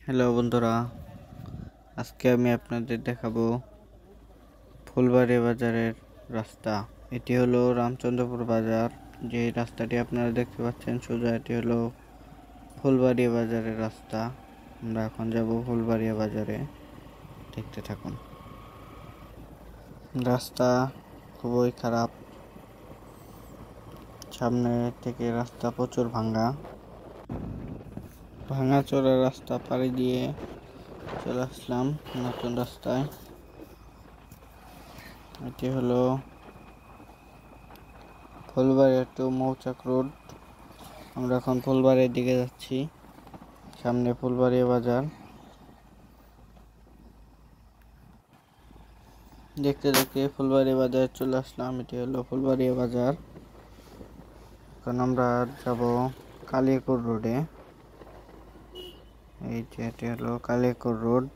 Hello বন্ধুরা, আজকে আমি আপনাদের দেখাবো ফুলবাড়ী বাজারের রাস্তা। এটি হলো রামচন্দ্রপুর বাজার। যে রাস্তাটি আপনারা দেখতে পাচ্ছেন সোজা, এটি হলো ফুলবাড়ী বাজারের রাস্তা। আমরা এখন যাব ফুলবাড়ী বাজারে, দেখতে থাকুন। রাস্তা খুবই খারাপ, সামনে থেকে রাস্তা প্রচুর ভাঙাচোরা রাস্তা পাড়ি দিয়ে চলে আসলাম নতুন রাস্তায়। এটি হলো ফুলবাড়ী টু মৌচাক রোড। আমরা এখন ফুলবাড়ির দিকে যাচ্ছি, সামনে ফুলবাড়ী বাজার। দেখতে দেখতে ফুলবাড়ী বাজার চলে আসলাম। এটি হলো ফুলবাড়ী বাজার। এখন আমরা যাব কালিয়াকৈর রোডে। এই যে এটি হলো Kaliakair road,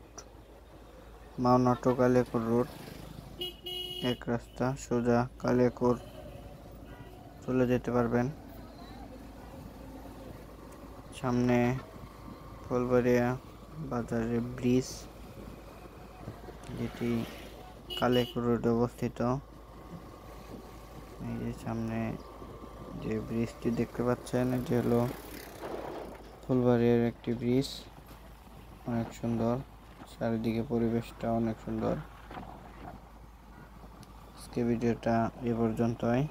Mawna to Kaliakair road. এক রাস্তা সোজা কালিয়াকৈর চলে যেতে পারবেন। সামনে ফুলবাড়ী বাজারের ব্রিজ, যেটি কালিয়াকৈর রোডে অবস্থিত। এই যে সামনে যে ব্রিজটি দেখতে পাচ্ছেন, এটি হলো ফুলবাড়ির একটি ব্রিজ, অনেক সুন্দর। চারিদিকে পরিবেশটা অনেক সুন্দর। আজকে ভিডিওটা এ পর্যন্তই।